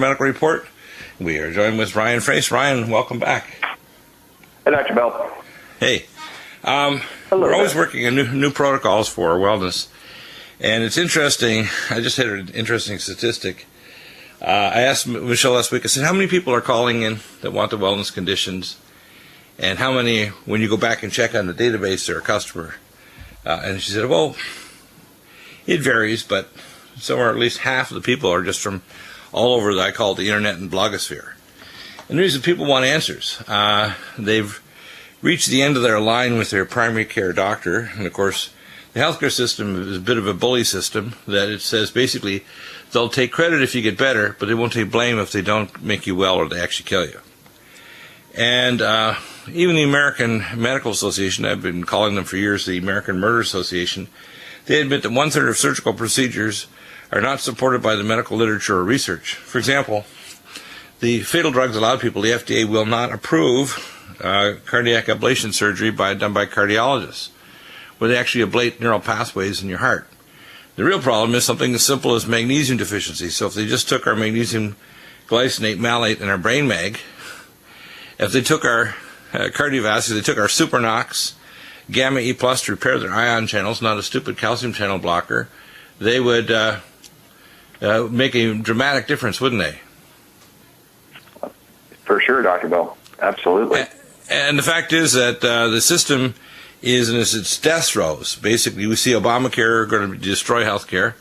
Medical Report. We are joined with Ryan Frace. Ryan, welcome back. Hey, Dr. Bell. Hey. Hello. We're always working on new protocols for wellness. And it's interesting. I just had an interesting statistic. I asked Michelle last week, I said, how many people are calling in that want the wellness conditions? And how many, when you go back and check on the database, are a customer? And she said, well, it varies, but somewhere at least half of the people are just from all over I call it the internet and blogosphere. And the reason people want answers, they've reached the end of their line with their primary care doctor. And of course, the healthcare system is a bit of a bully system that it says basically they'll take credit if you get better, but they won't take blame if they don't make you well or they actually kill you. And even the American Medical Association, I've been calling them for years the American Murder Association, they admit that 1/3 of surgical procedures are not supported by the medical literature or research. For example, the fatal drugs a lot of people, the FDA will not approve cardiac ablation surgery done by cardiologists, where they actually ablate neural pathways in your heart. The real problem is something as simple as magnesium deficiency. So if they just took our magnesium glycinate malate and our brain mag, if they took our cardiovascular, they took our Supernox, Gamma E Plus to repair their ion channels, not a stupid calcium channel blocker, they would make a dramatic difference, wouldn't they? For sure, Dr. Bell. Absolutely. And the fact is that the system is in its death throes. Basically, we see Obamacare going to destroy healthcare.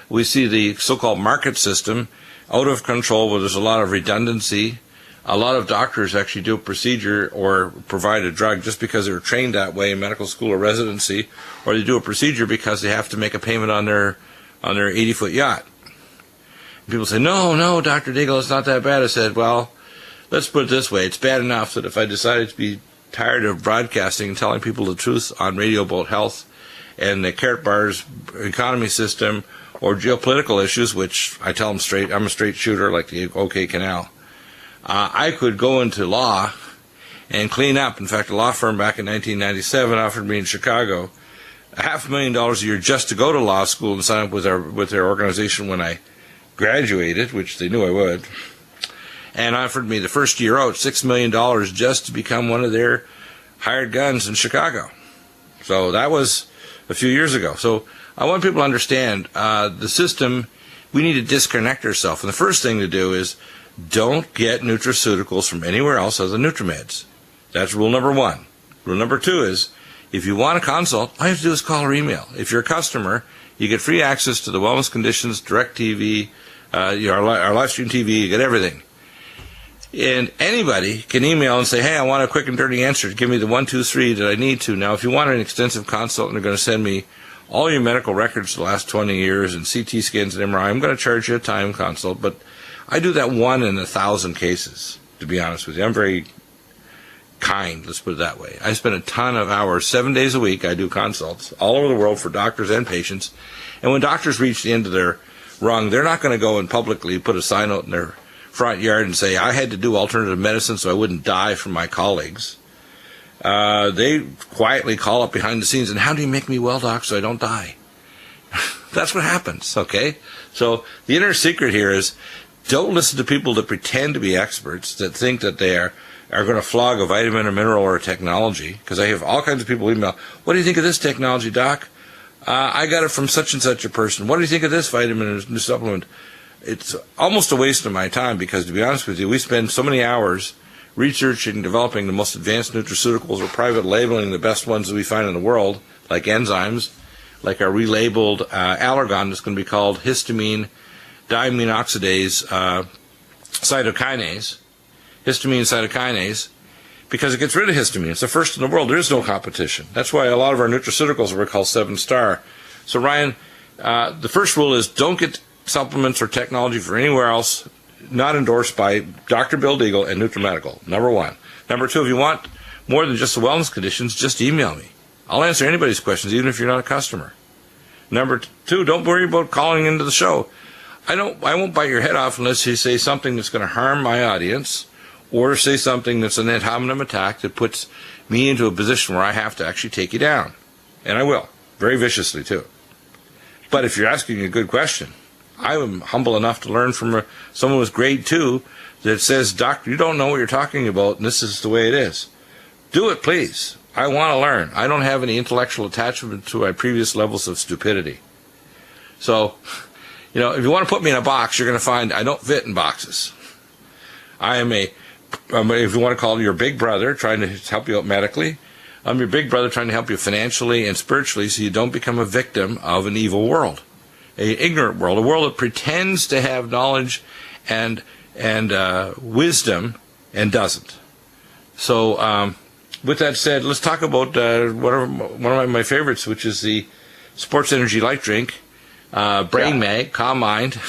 We see the so-called market system out of control where there's a lot of redundancy. A lot of doctors actually do a procedure or provide a drug just because they were trained that way in medical school or residency, or they do a procedure because they have to make a payment on their 80-foot yacht. And people say, no, Dr. Deagle, it's not that bad. I said, well, let's put it this way. It's bad enough that if I decided to be tired of broadcasting and telling people the truth on radio about health and the carrot bars economy system or geopolitical issues, which I tell them straight, I'm a straight shooter like the OK Canal, I could go into law and clean up. In fact, a law firm back in 1997 offered me in Chicago $500,000 a year just to go to law school and sign up with their organization when I graduated, which they knew I would, and offered me the first year out $6 million just to become one of their hired guns in Chicago. So that was a few years ago. So I want people to understand the system, we need to disconnect ourselves. And the first thing to do is don't get nutraceuticals from anywhere else other than Nutrimeds. That's rule number one. Rule number two is, if you want a consult, all you have to do is call or email. If you're a customer, you get free access to the Wellness Conditions, Direct TV, our live stream TV, you get everything. And anybody can email and say, hey, I want a quick and dirty answer. Give me the 1, 2, 3 that I need to. Now, if you want an extensive consult and they're going to send me all your medical records for the last 20 years and CT scans and MRI, I'm going to charge you a time consult. But I do that 1 in 1,000 cases, to be honest with you. I'm very kind, let's put it that way. I spend a ton of hours, 7 days a week. I do consults all over the world for doctors and patients. And when doctors reach the end of their rung, they're not going to go and publicly put a sign out in their front yard and say, I had to do alternative medicine so I wouldn't die from my colleagues. They quietly call up behind the scenes, and how do you make me well, doc, so I don't die? That's what happens, okay? So the inner secret here is don't listen to people that pretend to be experts, that think that they are going to flog a vitamin or mineral or a technology, because I have all kinds of people email, what do you think of this technology, doc? I got it from such and such a person. What do you think of this vitamin or supplement? It's almost a waste of my time because, to be honest with you, we spend so many hours researching, developing the most advanced nutraceuticals or private labeling the best ones that we find in the world, like enzymes, like our relabeled allergon that's going to be called histamine diamine oxidase cytokinase, histamine cytokinase, because it gets rid of histamine. It's the first in the world. There is no competition. That's why a lot of our nutraceuticals are called 7-star. So, Ryan, the first rule is don't get supplements or technology for anywhere else not endorsed by Dr. Bill Deagle and Nutrimedical, number one. Number two, if you want more than just the wellness conditions, just email me. I'll answer anybody's questions, even if you're not a customer. Number two, don't worry about calling into the show. I won't bite your head off unless you say something that's going to harm my audience or say something that's an ad hominem attack that puts me into a position where I have to actually take you down. And I will, very viciously too. But if you're asking a good question, I'm humble enough to learn from someone with grade 2 that says, "Doctor, you don't know what you're talking about, and this is the way it is." Do it, please. I want to learn. I don't have any intellectual attachment to my previous levels of stupidity. So, if you want to put me in a box, you're going to find I don't fit in boxes. I am if you want to call it your big brother, trying to help you out medically. I'm your big brother trying to help you financially and spiritually so you don't become a victim of an evil world, an ignorant world, a world that pretends to have knowledge and wisdom and doesn't. So, with that said, let's talk about one of my favorites, which is the Sports Energy Light Drink, Brain Mag, Calm Mind,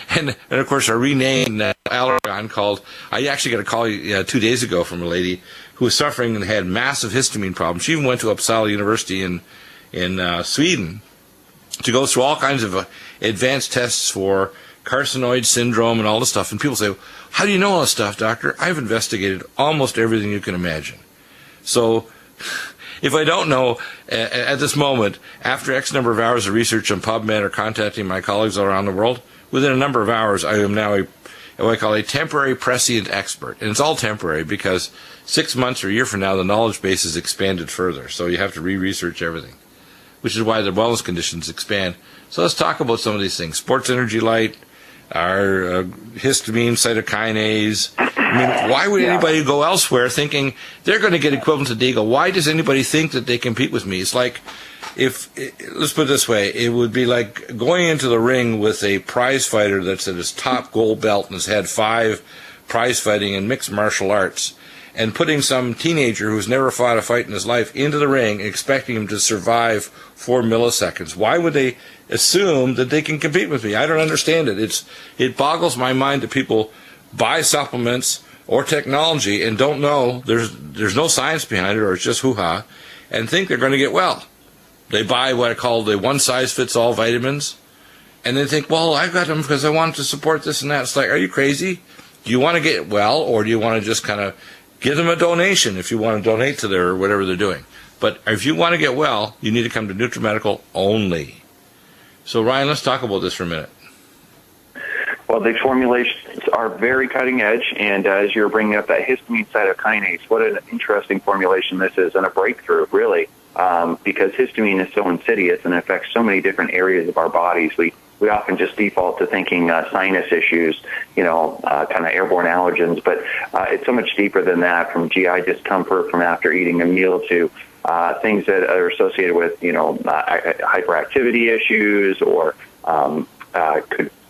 and of course our renamed Allergon called. I actually got a call 2 days ago from a lady who was suffering and had massive histamine problems. She even went to Uppsala University in Sweden to go through all kinds of advanced tests for carcinoid syndrome and all this stuff. And people say, "How do you know all this stuff, doctor?" I've investigated almost everything you can imagine. So if I don't know at this moment, after X number of hours of research on PubMed or contacting my colleagues all around the world, within a number of hours I am now what I call a temporary prescient expert. And it's all temporary because 6 months or a year from now the knowledge base is expanded further. So you have to re-research everything, which is why the wellness conditions expand. So let's talk about some of these things. Sports Energy Light, our histamine, cytokinase. I mean, why would anybody go elsewhere thinking they're going to get equivalent to Deagle? Why does anybody think that they compete with me? It's like, let's put it this way, it would be like going into the ring with a prize fighter that's at his top gold belt and has had 5 prize fighting and mixed martial arts, and putting some teenager who's never fought a fight in his life into the ring and expecting him to survive 4 milliseconds. Why would they assume that they can compete with me? I don't understand it. It boggles my mind that people buy supplements or technology and don't know there's no science behind it, or it's just hoo-ha, and think they're going to get well. They buy what I call the one-size-fits-all vitamins, and they think, well, I've got them because I want to support this and that. It's like, are you crazy? Do you want to get well, or do you want to just kind of give them a donation if you want to donate to their whatever they're doing? But if you want to get well, you need to come to Nutrimedical only. So, Ryan, let's talk about this for a minute. Well, these formulations are very cutting edge, and as you're bringing up that histamine cytokinase, what an interesting formulation this is, and a breakthrough, really, because histamine is so insidious and affects so many different areas of our bodies. We often just default to thinking sinus issues, kind of airborne allergens, but it's so much deeper than that, from GI discomfort from after eating a meal to things that are associated with, hyperactivity issues, or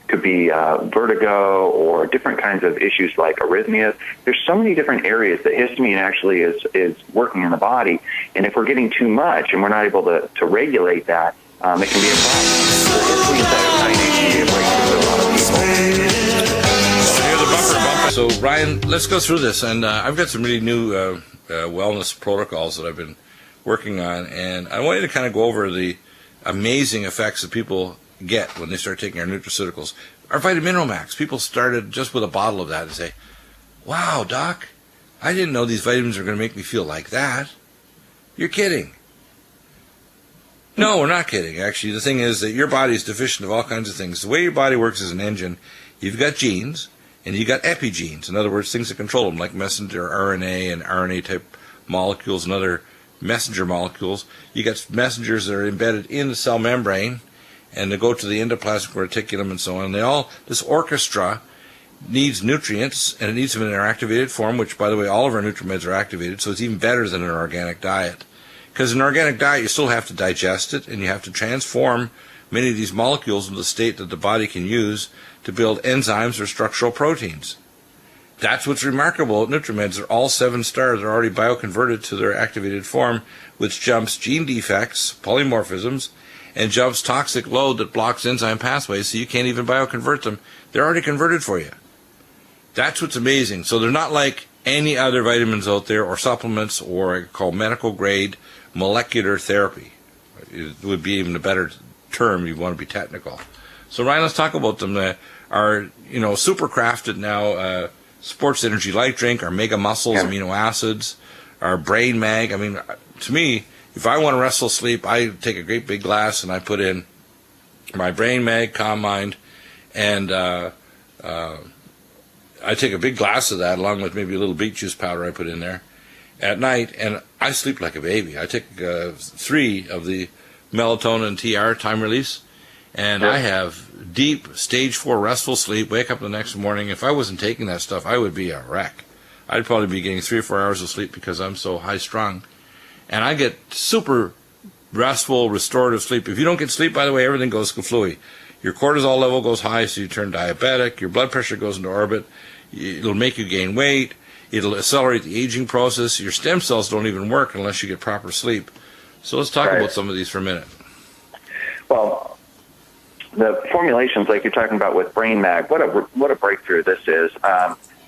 could be vertigo, or different kinds of issues like arrhythmias. There's so many different areas that histamine actually is working in the body, and if we're getting too much and we're not able to regulate that, it can be a problem. The histamine cytokinase can be a breakthrough for a lot of people. So, Ryan, let's go through this, and I've got some really new wellness protocols that I've been working on, and I want you to kind of go over the amazing effects that people get when they start taking our nutraceuticals. Our Vitamin Max, people started just with a bottle of that and say, "Wow, Doc, I didn't know these vitamins are going to make me feel like that." You're kidding. No, we're not kidding. Actually, the thing is that your body is deficient of all kinds of things. The way your body works as an engine, you've got genes and you've got epigenes. In other words, things that control them, like messenger RNA and RNA-type molecules and other messenger molecules. You got messengers that are embedded in the cell membrane, and they go to the endoplasmic reticulum and so on. This orchestra needs nutrients, and it needs them in their activated form, which, by the way, all of our NutriMeds are activated, so it's even better than an organic diet. Because in an organic diet, you still have to digest it, and you have to transform many of these molecules into the state that the body can use to build enzymes or structural proteins. That's what's remarkable at NutriMeds. They're all 7-star. They're already bioconverted to their activated form, which jumps gene defects, polymorphisms, and jumps toxic load that blocks enzyme pathways, so you can't even bioconvert them. They're already converted for you. That's what's amazing. So they're not like any other vitamins out there or supplements, or I call medical grade molecular therapy. It would be even a better term. You want to be technical. So, Ryan, let's talk about them. Our super crafted now Sports Energy Light Drink, our Mega Muscles amino acids, our Brain Mag. I mean, to me, if I want to restful sleep, I take a great big glass and I put in my Brain Mag, Calm Mind, And I take a big glass of that along with maybe a little beet juice powder I put in there at night, and I sleep like a baby. I take 3 of the melatonin TR, time release, and I have deep stage 4 restful sleep, wake up the next morning. If I wasn't taking that stuff, I would be a wreck. I'd probably be getting 3 or 4 hours of sleep because I'm so high strung. And I get super restful, restorative sleep. If you don't get sleep, by the way, everything goes kaflooey. Your cortisol level goes high, so you turn diabetic. Your blood pressure goes into orbit. It'll make you gain weight. It'll accelerate the aging process. Your stem cells don't even work unless you get proper sleep. So let's talk about some of these for a minute. Well, the formulations like you're talking about with Brain Mag, what a breakthrough this is.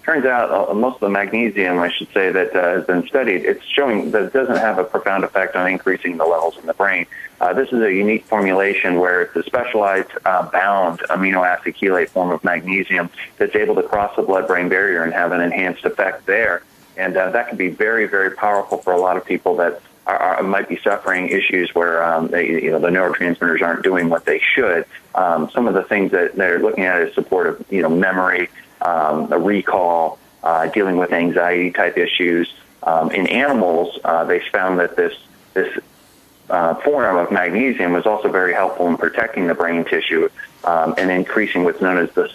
Turns out most of the magnesium, I should say, that has been studied, it's showing that it doesn't have a profound effect on increasing the levels in the brain. This is a unique formulation where it's a specialized bound amino acid chelate form of magnesium that's able to cross the blood-brain barrier and have an enhanced effect there. And that can be very, very powerful for a lot of people that might be suffering issues where the neurotransmitters aren't doing what they should. Some of the things that they're looking at is support of memory, a recall, dealing with anxiety type issues. In animals, they found that this form of magnesium was also very helpful in protecting the brain tissue and increasing what's known as the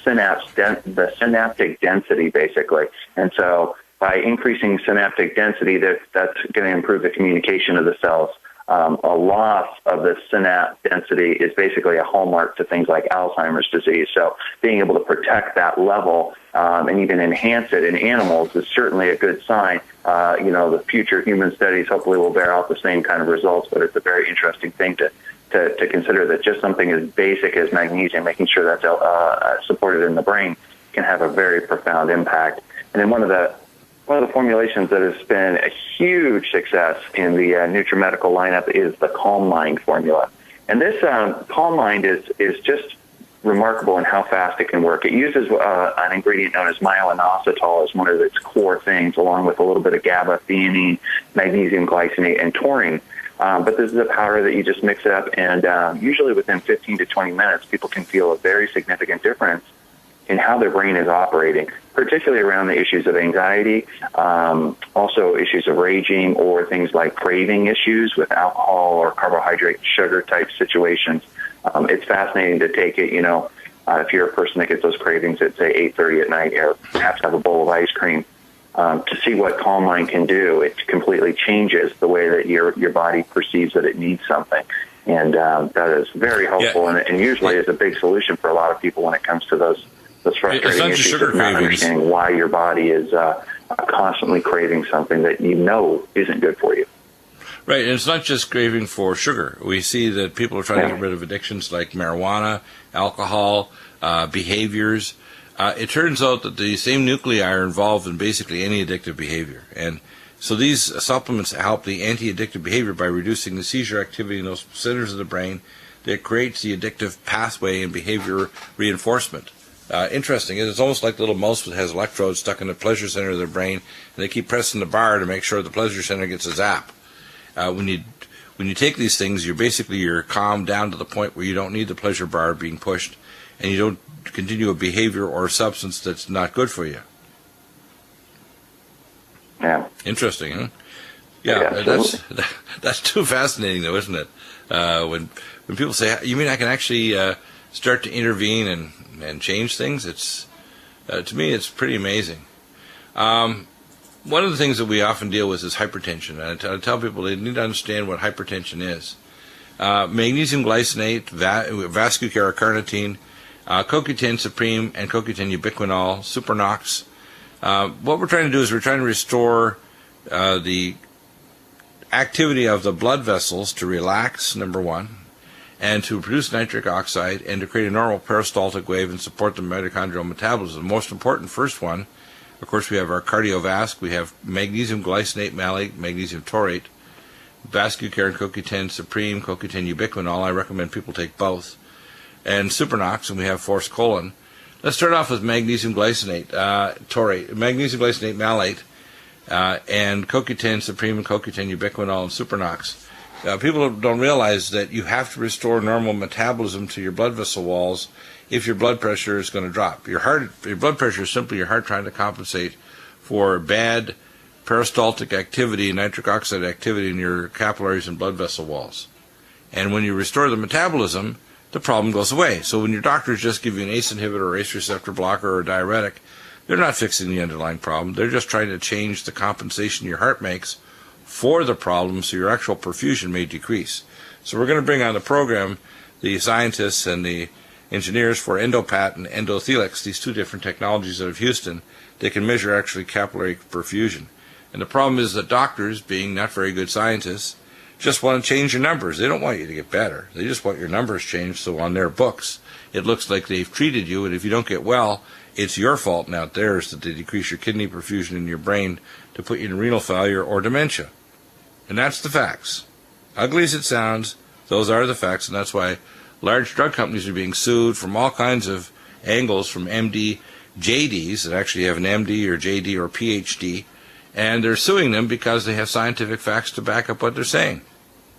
synaptic density, basically. And so by increasing synaptic density, that's going to improve the communication of the cells. A loss of the synapse density is basically a hallmark to things like Alzheimer's disease. So being able to protect that level and even enhance it in animals is certainly a good sign. The future human studies hopefully will bear out the same kind of results, but it's a very interesting thing to consider that just something as basic as magnesium, making sure that's supported in the brain, can have a very profound impact. And then one of the formulations that has been a huge success in the Nutrimedical lineup is the Calm Mind formula. And this Calm Mind is just remarkable in how fast it can work. It uses an ingredient known as myo-inositol as one of its core things, along with a little bit of GABA, theanine, magnesium glycinate, and taurine. But this is a powder that you just mix up, and usually within 15 to 20 minutes, people can feel a very significant difference in how their brain is operating, particularly around the issues of anxiety, also issues of raging, or things like craving issues with alcohol or carbohydrate, sugar type situations. It's fascinating to take it, if you're a person that gets those cravings at, say, 8:30 at night, or perhaps have a bowl of ice cream, to see what Calm Mind can do. It completely changes the way that your body perceives that it needs something. And that is very helpful, and usually is a big solution for a lot of people when it comes to those frustrating issues of not understanding why your body is constantly craving something that isn't good for you. Right, and it's not just craving for sugar. We see that people are trying to get rid of addictions like marijuana, alcohol, behaviors. It turns out that the same nuclei are involved in basically any addictive behavior. And so these supplements help the anti-addictive behavior by reducing the seizure activity in those centers of the brain that creates the addictive pathway and behavior reinforcement. Interesting. It's almost like the little mouse that has electrodes stuck in the pleasure center of their brain, and they keep pressing the bar to make sure the pleasure center gets a zap. When you take these things, you're calmed down to the point where you don't need the pleasure bar being pushed, and you don't continue a behavior or a substance that's not good for you. Yeah. Interesting, huh? Yeah, that's too fascinating, though, isn't it? When people say, "You mean I can actually start to intervene and change things?" It's to me, it's pretty amazing. One of the things that we often deal with is hypertension, and I tell people they need to understand what hypertension is. Magnesium glycinate, vascular carnitine, CoQ10 Supreme, and CoQ10 ubiquinol, Supernox. What we're trying to do is we're trying to restore the activity of the blood vessels to relax, number one, and to produce nitric oxide, and to create a normal peristaltic wave and support the mitochondrial metabolism. The most important first one, of course, we have our cardiovasc. We have magnesium glycinate, malate, magnesium taurate, Vascucare and CoQ10 Supreme, CoQ10 ubiquinol. I recommend people take both. And Supernox, and we have Forskolin. Let's start off with magnesium glycinate, taurate, magnesium glycinate malate, and CoQ10 Supreme and CoQ10 ubiquinol and Supernox. People don't realize that you have to restore normal metabolism to your blood vessel walls if your blood pressure is going to drop. Your blood pressure is simply your heart trying to compensate for bad peristaltic activity, nitric oxide activity in your capillaries and blood vessel walls. And when you restore the metabolism, the problem goes away. So when your doctors just give you an ACE inhibitor or ACE receptor blocker or a diuretic, they're not fixing the underlying problem. They're just trying to change the compensation your heart makes for the problem so your actual perfusion may decrease. So we're going to bring on the program the scientists and the engineers for EndoPat and EndoThelix, these two different technologies out of Houston. They can measure actually capillary perfusion. And the problem is that doctors, being not very good scientists, just want to change your numbers. They don't want you to get better. They just want your numbers changed so on their books it looks like they've treated you, and if you don't get well, it's your fault, not theirs, that they decrease your kidney perfusion in your brain to put you in renal failure or dementia. And that's the facts. Ugly as it sounds, those are the facts, and that's why large drug companies are being sued from all kinds of angles, from MD JDs that actually have an MD or JD or PhD, and they're suing them because they have scientific facts to back up what they're saying.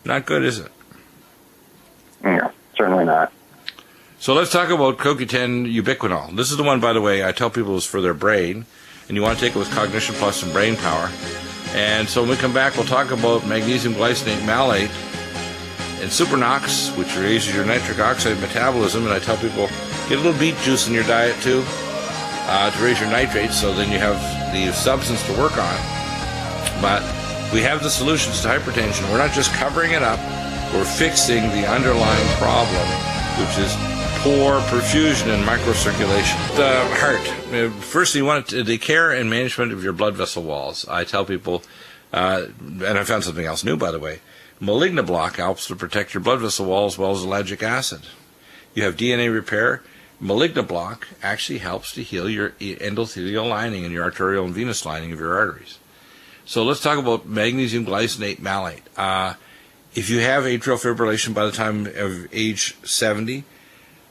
Not good, is it? Yeah, certainly not. So let's talk about CoQ10 ubiquinol. This is the one, by the way, I tell people is for their brain, and you want to take it with Cognition Plus and Brain Power. And so when we come back, we'll talk about magnesium glycinate malate and Supernox, which raises your nitric oxide metabolism. And I tell people, get a little beet juice in your diet too, to raise your nitrates, so then you have the substance to work on. But we have the solutions to hypertension. We're not just covering it up, we're fixing the underlying problem, which is poor perfusion and microcirculation. The heart. First, you want the care and management of your blood vessel walls. I tell people, and I found something else new, by the way. Malignoblock helps to protect your blood vessel wall as well as ellagic acid. You have DNA repair. Malignoblock actually helps to heal your endothelial lining and your arterial and venous lining of your arteries. So let's talk about magnesium glycinate malate. If you have atrial fibrillation by the time of age 70,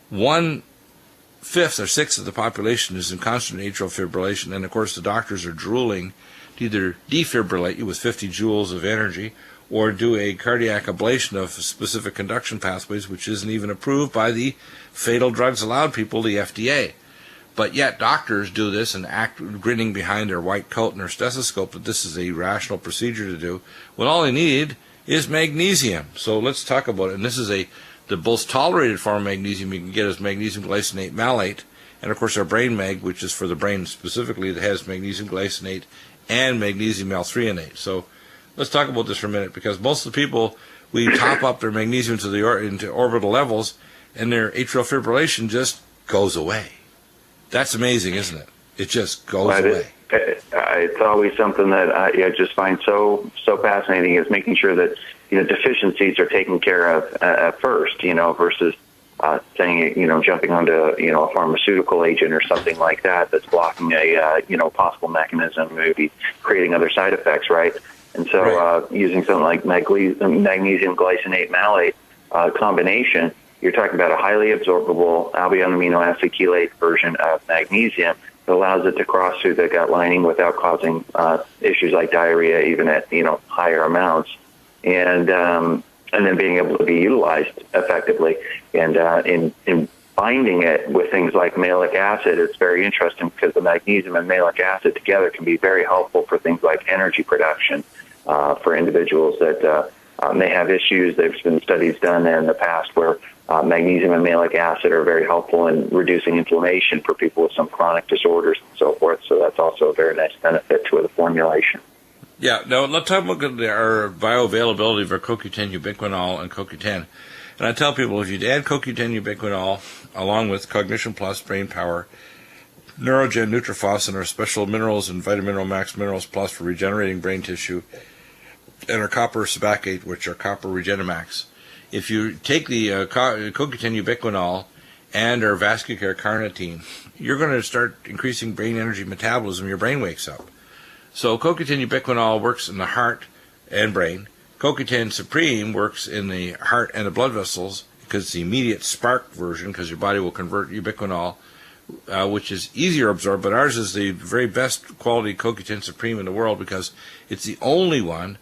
1/5 or 6 of the population is in constant atrial fibrillation, and of course the doctors are drooling to either defibrillate you with 50 joules of energy or do a cardiac ablation of specific conduction pathways, which isn't even approved by the fatal drugs allowed people, the FDA. But yet doctors do this and act grinning behind their white coat and their stethoscope that this is a rational procedure to do, when all they need is magnesium. So let's talk about it. And this is the most tolerated form of magnesium you can get is magnesium glycinate malate, and of course our brain mag, which is for the brain specifically, that has magnesium glycinate and magnesium L-threonate. So let's talk about this for a minute, because most of the people, we top up their magnesium to into orbital levels, and their atrial fibrillation just goes away. That's amazing, isn't it? It just goes away. It's always something that I just find so fascinating, is making sure that deficiencies are taken care of first, versus saying jumping onto a pharmaceutical agent or something like that that's blocking a possible mechanism, maybe creating other side effects, right? And so right. Using something like magnesium glycinate malate combination, you're talking about a highly absorbable albumin amino acid chelate version of magnesium that allows it to cross through the gut lining without causing issues like diarrhea, even at higher amounts, and then being able to be utilized effectively. And in binding it with things like malic acid, it's very interesting, because the magnesium and malic acid together can be very helpful for things like energy production for individuals that may have issues. There's been studies done in the past where magnesium and malic acid are very helpful in reducing inflammation for people with some chronic disorders and so forth. So that's also a very nice benefit to the formulation. Yeah. Now, let's talk about our bioavailability of our CoQ10 ubiquinol and CoQ10. And I tell people, if you add CoQ10 ubiquinol along with Cognition Plus, Brain Power, Neurogen, Nutrifos, and our special minerals and Vitamineral Max Minerals Plus for regenerating brain tissue, and our copper sabacate, which are copper Regenimax. If you take the CoQ10 ubiquinol and our vascular carnitine, you're going to start increasing brain energy metabolism. Your brain wakes up. So CoQ10 ubiquinol works in the heart and brain. CoQ10 Supreme works in the heart and the blood vessels, because it's the immediate spark version, because your body will convert ubiquinol, which is easier absorbed. But ours is the very best quality CoQ10 Supreme in the world, because it's the only one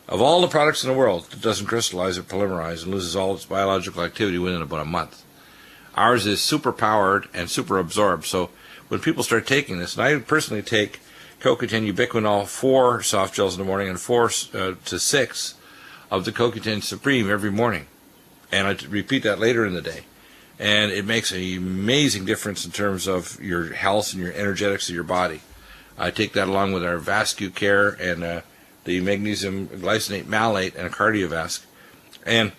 of all the products in the world that doesn't crystallize or polymerize and loses all its biological activity within about a month. Ours is super powered and super absorbed. So when people start taking this, and I personally take CoQ10 ubiquinol 4 soft gels in the morning and 4 to 6 of the CoQ10 Supreme every morning. And I repeat that later in the day. And it makes an amazing difference in terms of your health and your energetics of your body. I take that along with our VascuCare and the magnesium glycinate malate and a cardiovasc. And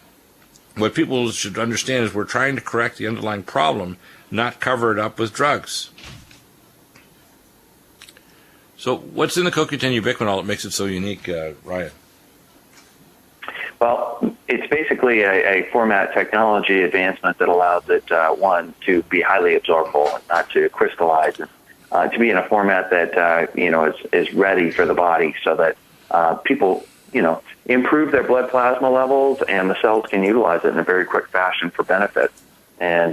what people should understand is we're trying to correct the underlying problem, not cover it up with drugs. So what's in the CoQ10 ubiquinol that makes it so unique, Ryan? Well, it's basically a format technology advancement that allows it, one, to be highly absorbable, not to crystallize, and to be in a format that, is ready for the body so that people, improve their blood plasma levels and the cells can utilize it in a very quick fashion for benefit. And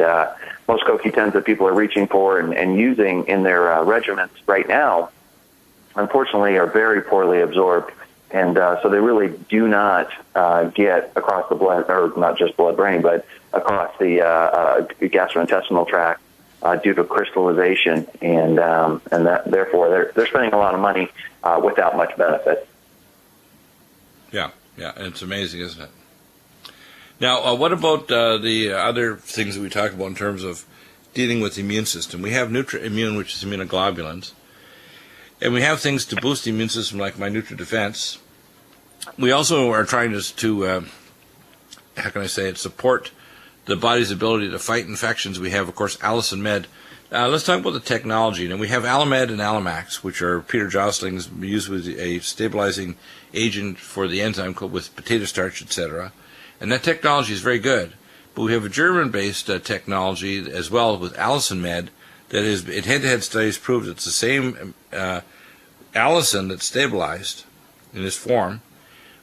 most CoQ10s that people are reaching for and using in their regimens right now, unfortunately, are very poorly absorbed. And so they really do not get across the blood, or not just blood-brain, but across the gastrointestinal tract due to crystallization. And that, therefore, they're spending a lot of money without much benefit. Yeah, it's amazing, isn't it? Now, what about the other things that we talk about in terms of dealing with the immune system? We have NutriImmune, which is immunoglobulins, and we have things to boost the immune system like my NutriDefense. We also are trying to support the body's ability to fight infections. We have, of course, Allison Med. Let's talk about the technology. Now, we have Alamed and Alamax, which are Peter Josling's used with a stabilizing agent for the enzyme with potato starch, etc. And that technology is very good. But we have a German-based technology as well with Allison Med that is, in head-to-head studies, proved it's the same allicin that's stabilized in this form,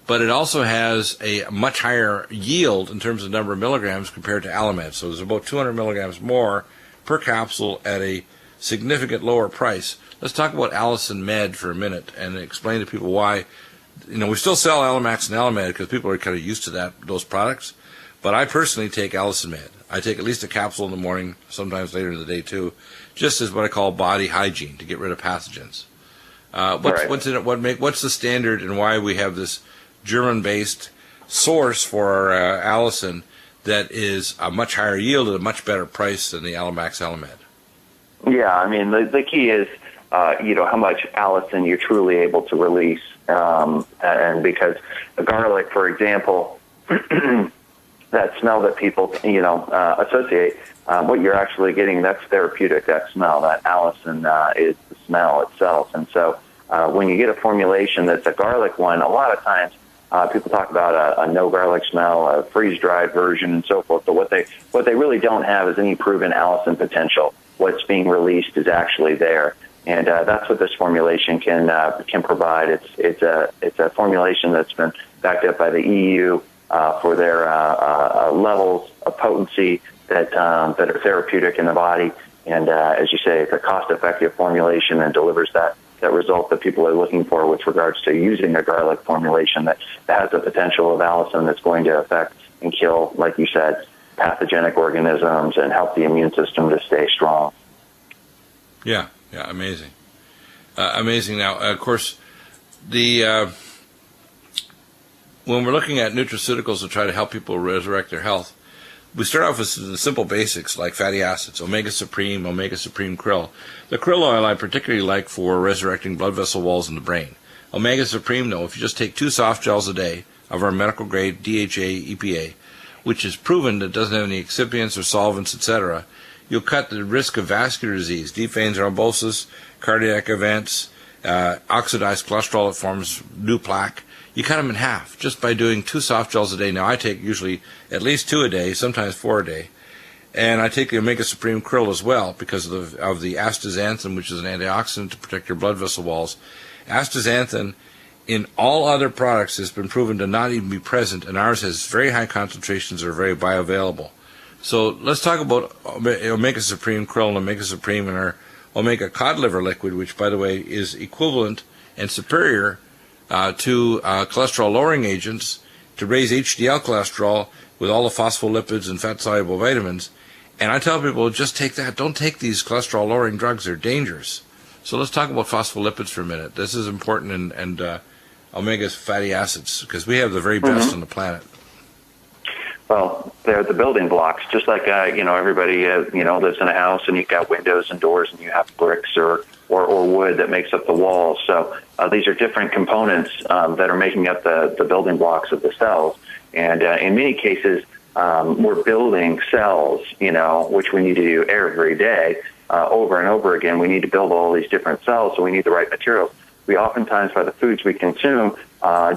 but it also has a much higher yield in terms of number of milligrams compared to Alamed. So there's about 200 milligrams more per capsule at a significant lower price. Let's talk about Allison Med for a minute and explain to people why. We still sell Alamax and Alamed because people are kind of used to those products. But I personally take Allison Med. I take at least a capsule in the morning, sometimes later in the day too, just as what I call body hygiene to get rid of pathogens. What's in it? What's the standard, and why we have this German-based source for our Allison that is a much higher yield at a much better price than the Alamax Alamed? Yeah, I mean the key is how much allicin you're truly able to release, and because the garlic, for example, that smell that people associate, what you're actually getting, that's therapeutic. That smell, that allicin is the smell itself, and so when you get a formulation that's a garlic one, a lot of times people talk about a no garlic smell, a freeze-dried version, and so forth. But what they really don't have is any proven allicin potential. What's being released is actually there, and that's what this formulation can provide. It's a formulation that's been backed up by the EU for their levels of potency that are therapeutic in the body. And as you say, it's a cost-effective formulation and delivers that result that people are looking for with regards to using a garlic formulation that has the potential of allicin that's going to affect and kill, like you said, pathogenic organisms and help the immune system to stay strong. Yeah, amazing. Amazing. Now, of course, when we're looking at nutraceuticals to try to help people resurrect their health, we start off with the simple basics like fatty acids, Omega Supreme Krill. The krill oil I particularly like for resurrecting blood vessel walls in the brain. Omega Supreme, though, if you just take 2 soft gels a day of our medical grade DHA EPA, which is proven that it doesn't have any excipients or solvents, etc., you'll cut the risk of vascular disease, deep vein thrombosis, cardiac events, oxidized cholesterol that forms new plaque. You cut them in half just by doing 2 soft gels a day. Now, I take usually at least 2 a day, sometimes 4 a day. And I take the Omega Supreme Krill as well because of the astaxanthin, which is an antioxidant to protect your blood vessel walls. Astaxanthin in all other products has been proven to not even be present, and ours has very high concentrations that are very bioavailable. So let's talk about Omega Supreme Krill and Omega Supreme and our Omega Cod Liver Liquid, which, by the way, is equivalent and superior to cholesterol-lowering agents to raise HDL cholesterol with all the phospholipids and fat-soluble vitamins, And I tell people, just take that. Don't take these cholesterol-lowering drugs. They're dangerous. So let's talk about phospholipids for a minute. This is important, and omega fatty acids, because we have the very best on the planet. Well, they're the building blocks, just like, everybody, lives in a house and you've got windows and doors and you have bricks or wood that makes up the walls. So these are different components that are making up the building blocks of the cells. And in many cases, we're building cells, which we need to do every day, over and over again. We need to build all these different cells, so we need the right materials. We oftentimes, by the foods we consume,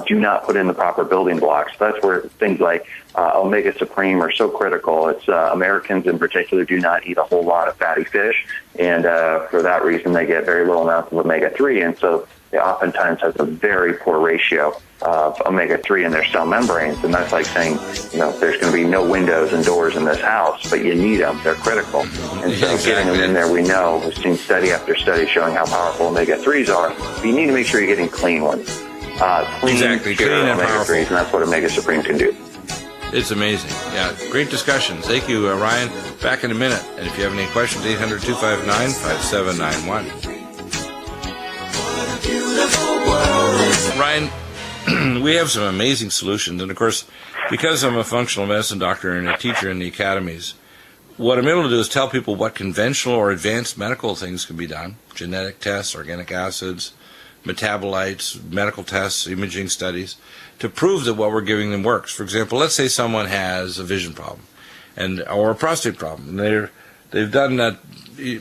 do not put in the proper building blocks. That's where things like Omega Supreme are so critical. It's Americans in particular do not eat a whole lot of fatty fish, and for that reason they get very low amounts of omega-3, and so they oftentimes have a very poor ratio of omega-3 in their cell membranes, and that's like saying, there's going to be no windows and doors in this house, but you need them. They're critical. And so getting them in there, we know, we've seen study after study showing how powerful omega-3s are, but you need to make sure you're getting clean ones. Clean omega-3s, and that's what Omega Supreme can do. It's amazing. Yeah, great discussion. Thank you, Ryan. Back in a minute. And if you have any questions, 800-259-5791. Ryan, we have some amazing solutions. And, of course, because I'm a functional medicine doctor and a teacher in the academies, what I'm able to do is tell people what conventional or advanced medical things can be done, genetic tests, organic acids, metabolites, medical tests, imaging studies, to prove that what we're giving them works. For example, let's say someone has a vision problem or a prostate problem, and they've done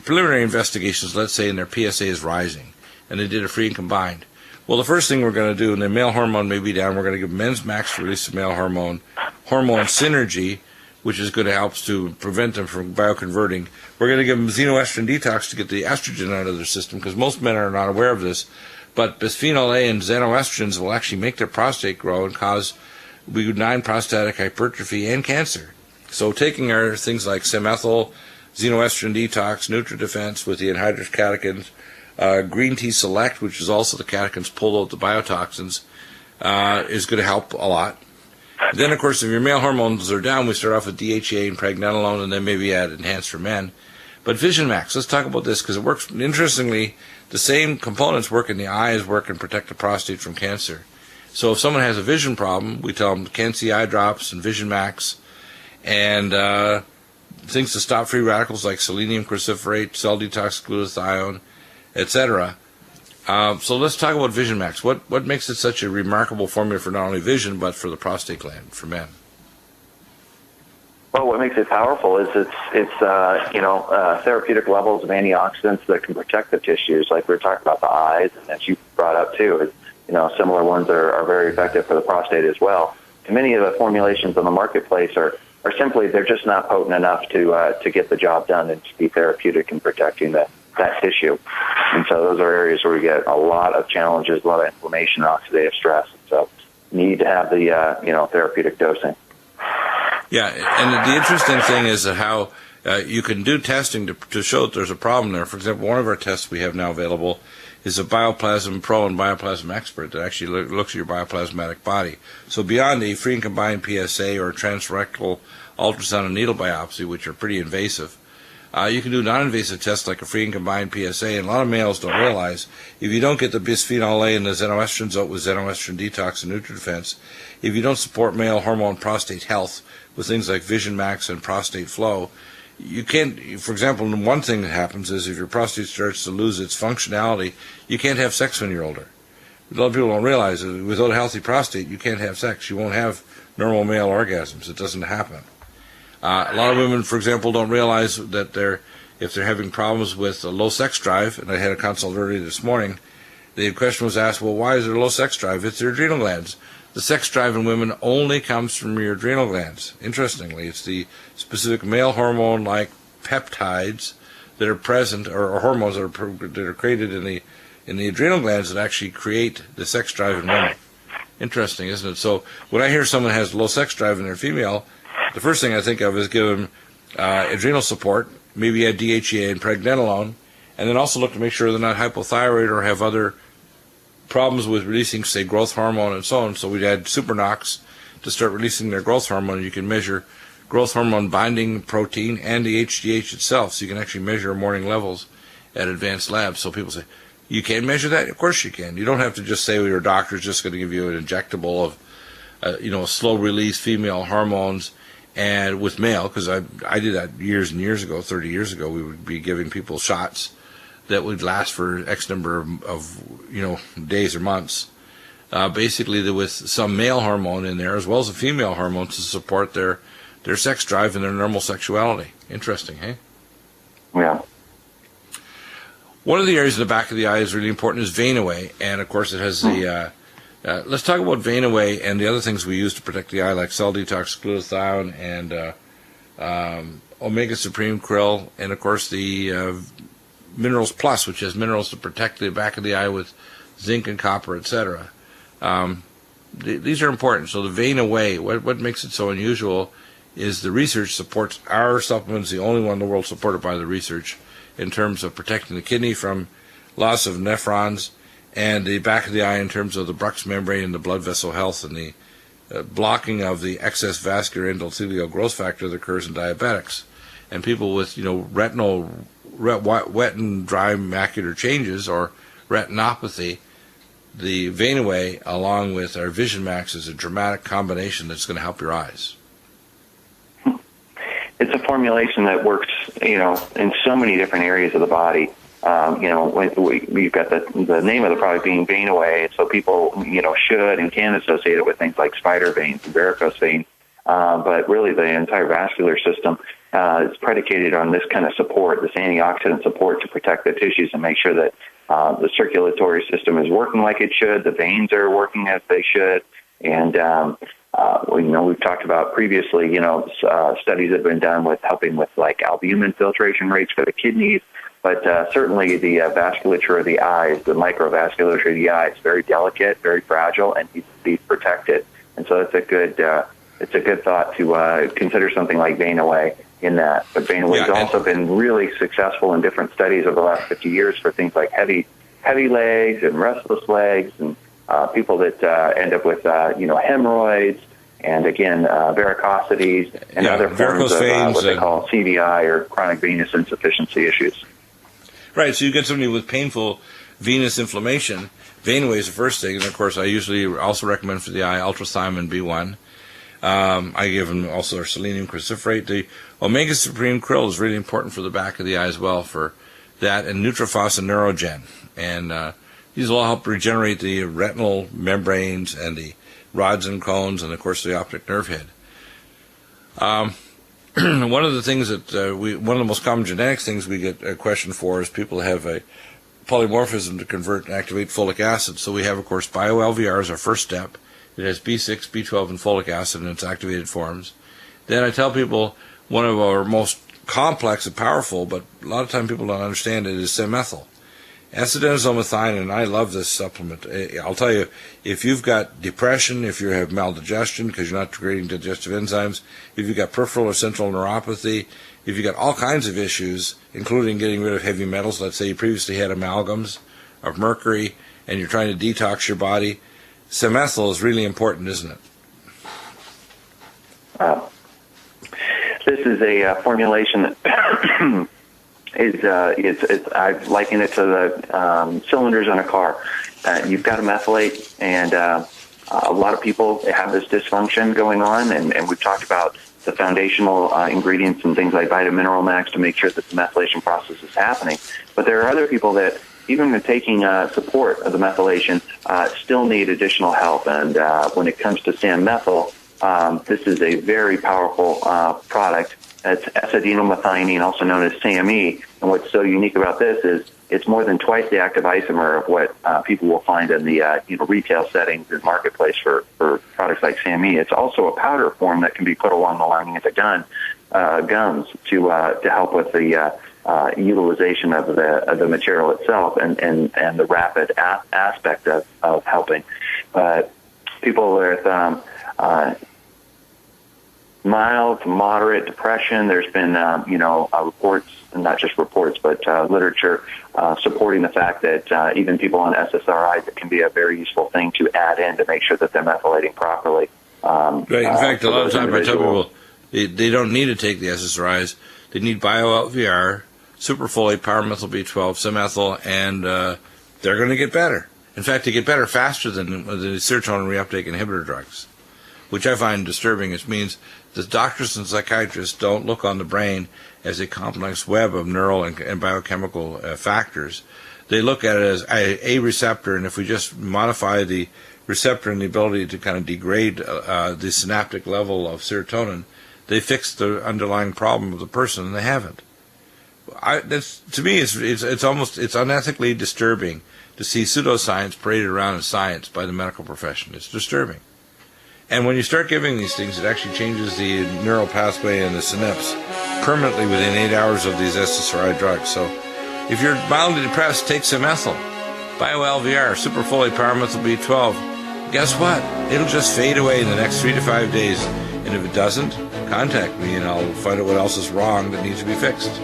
preliminary investigations, let's say, and their PSA is rising, and they did a free and combined. Well, the first thing we're going to do, and the male hormone may be down, we're going to give men's max to release the male hormone synergy, which is going to help to prevent them from bioconverting. We're going to give them xenoestrogen detox to get the estrogen out of their system, because most men are not aware of this. But bisphenol A and xenoestrogens will actually make their prostate grow and cause benign prostatic hypertrophy and cancer. So taking our things like Semethyl, xenoestrogen detox, NutriDefense with the anhydrous catechins, Green Tea Select, which is also the catechins pulled out the biotoxins, is going to help a lot. Then, of course, if your male hormones are down, we start off with DHEA and pregnenolone, and then maybe add Enhanced for Men. But Vision Max, let's talk about this, because it works, interestingly, the same components work in the eyes, work and protect the prostate from cancer. So if someone has a vision problem, we tell them Can-C eye drops and Vision Max, and things to stop free radicals like selenium cruciferate, cell detox glutathione, etc. So let's talk about Vision Max. What makes it such a remarkable formula for not only vision, but for the prostate gland for men? Well, what makes it powerful is it's therapeutic levels of antioxidants that can protect the tissues, like we were talking about the eyes, and as you brought up too, similar ones are very effective for the prostate as well. And many of the formulations on the marketplace are simply, they're just not potent enough to get the job done and to be therapeutic in protecting that tissue. And so those are areas where we get a lot of challenges, a lot of inflammation, oxidative stress. So need to have the therapeutic dosing. Yeah, and the interesting thing is how you can do testing to show that there's a problem there. For example, one of our tests we have now available is a Bioplasm Pro and Bioplasm Expert that actually looks at your bioplasmatic body. So beyond the free and combined PSA or transrectal ultrasound and needle biopsy, which are pretty invasive, you can do non-invasive tests like a free and combined PSA, and a lot of males don't realize if you don't get the bisphenol A and the xenoestrogens out with xenoestrogen detox and NutriDefense, if you don't support male hormone prostate health with things like Vision Max and Prostate Flow, you can't, for example, one thing that happens is if your prostate starts to lose its functionality, you can't have sex when you're older. A lot of people don't realize that without a healthy prostate, you can't have sex. You won't have normal male orgasms. It doesn't happen. A lot of women, for example, don't realize that if they're having problems with a low sex drive, and I had a consult earlier this morning, the question was asked, well, why is there low sex drive? It's their adrenal glands. The sex drive in women only comes from your adrenal glands. Interestingly, it's the specific male hormone-like peptides that are present, or hormones that are created in the adrenal glands that actually create the sex drive in women. Interesting, isn't it? So when I hear someone has low sex drive and they're female, the first thing I think of is give them adrenal support, maybe add DHEA and pregnenolone, and then also look to make sure they're not hypothyroid or have other problems with releasing, say, growth hormone and so on. So we'd add Supernox to start releasing their growth hormone, and you can measure growth hormone binding protein and the HGH itself, so you can actually measure morning levels at advanced labs. So people say, you can measure that? Of course you can. You don't have to just say, well, your doctor's just going to give you an injectable of slow release female hormones, and with male, because I did that years and years ago, 30 years ago, we would be giving people shots that would last for X number of days or months, basically with some male hormone in there as well as a female hormone to support their sex drive and their normal sexuality. Interesting, hey? Yeah. One of the areas in the back of the eye is really important is vein away, and of course it has the let's talk about vein away and the other things we use to protect the eye, like cell detox, glutathione, and omega supreme krill, and of course the Minerals Plus, which has minerals to protect the back of the eye with zinc and copper, etc. These are important. So the vein away, what makes it so unusual is the research supports our supplements, the only one in the world supported by the research, in terms of protecting the kidney from loss of nephrons, and the back of the eye in terms of the Bruch's membrane and the blood vessel health, and the blocking of the excess vascular endothelial growth factor that occurs in diabetics. And people with retinal wet and dry macular changes or retinopathy, the vein away along with our Vision Max is a dramatic combination that's going to help your eyes. It's a formulation that works, in so many different areas of the body. We've got the name of the product being vein away, so people, should and can associate it with things like spider veins and varicose veins. But really the entire vascular system is predicated on this kind of support, this antioxidant support to protect the tissues and make sure that the circulatory system is working like it should, the veins are working as they should, and we've talked about previously, studies have been done with helping with like albumin filtration rates for the kidneys, but certainly the vasculature of the eyes, the microvasculature of the eye is very delicate, very fragile, and needs to be protected. And so it's a good thought to consider something like vein away in that. But vein away has also been really successful in different studies over the last 50 years for things like heavy legs and restless legs, and people that end up with hemorrhoids, and again varicosities and other forms of what they call CVI or chronic venous insufficiency issues. Right, so you get somebody with painful venous inflammation. Vein away is the first thing, and of course I usually also recommend for the eye ultrathymine B1. I give them also our selenium cruciferate. The omega supreme krill is really important for the back of the eye as well for that, and Nutrifos and Neurogen. And these will all help regenerate the retinal membranes and the rods and cones, and of course the optic nerve head. One of the things that one of the most common genetics things we get a question for is people have a polymorphism to convert and activate folic acid. So we have, of course, BioLVR as our first step. It has B6, B12, and folic acid in its activated forms. Then I tell people one of our most complex and powerful, but a lot of time people don't understand it, is Semethyl. Acetylmethionine, and I love this supplement. I'll tell you, if you've got depression, if you have maldigestion because you're not creating digestive enzymes, if you've got peripheral or central neuropathy, if you've got all kinds of issues, including getting rid of heavy metals, let's say you previously had amalgams of mercury and you're trying to detox your body, Semethyl is really important, isn't it? This is a formulation that I liken it to the cylinders on a car. You've got to methylate, and a lot of people have this dysfunction going on, and we've talked about the foundational ingredients and things like Vitamineral Max to make sure that the methylation process is happening. But there are other people that, even with taking support of the methylation, still need additional help. And when it comes to Sam-methyl, this is a very powerful product. It's S-adenomethionine, also known as SAMe. And what's so unique about this is it's more than twice the active isomer of what people will find in the retail settings and marketplace for products like SAMe. It's also a powder form that can be put along the lining of the gums to help with the utilization of the material itself and the rapid aspect of helping. But people with mild to moderate depression, there's been reports, not just reports, but literature supporting the fact that even people on SSRIs, it can be a very useful thing to add in to make sure that they're methylating properly. Right. In fact, a lot of times I tell people, They don't need to take the SSRIs. They need BioLVR, superfolate, pyromethyl B12, simethyl, and they're going to get better. In fact, they get better faster than the serotonin reuptake inhibitor drugs, which I find disturbing. It means that doctors and psychiatrists don't look on the brain as a complex web of neural and biochemical factors. They look at it as a receptor, and if we just modify the receptor and the ability to kind of degrade the synaptic level of serotonin, they fix the underlying problem of the person, and they haven't. To me, it's unethically disturbing to see pseudoscience paraded around as science by the medical profession. It's disturbing. And when you start giving these things, it actually changes the neural pathway and the synapse permanently within 8 hours of these SSRI drugs. So if you're mildly depressed, take simethyl, BioLVR, superfolate, pyromethyl B12. Guess what? It'll just fade away in the next 3 to 5 days. And if it doesn't, contact me and I'll find out what else is wrong that needs to be fixed.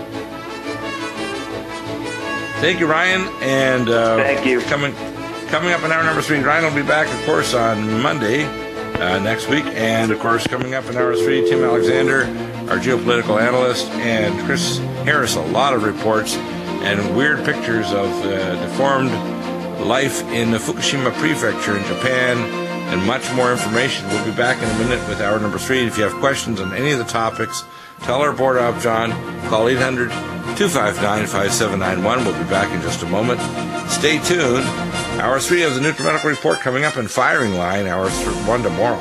Thank you, Ryan. And thank you. Coming up in hour number 3, Ryan will be back, of course, on Monday next week. And, of course, coming up in hour 3, Tim Alexander, our geopolitical analyst, and Chris Harris. A lot of reports and weird pictures of deformed life in the Fukushima Prefecture in Japan, and much more information. We'll be back in a minute with hour number 3. If you have questions on any of the topics, tell our board op, John. Call 800-259-5791. We'll be back in just a moment. Stay tuned. Hour 3 of the Nutrimedical Report coming up in firing line, hour 1 tomorrow.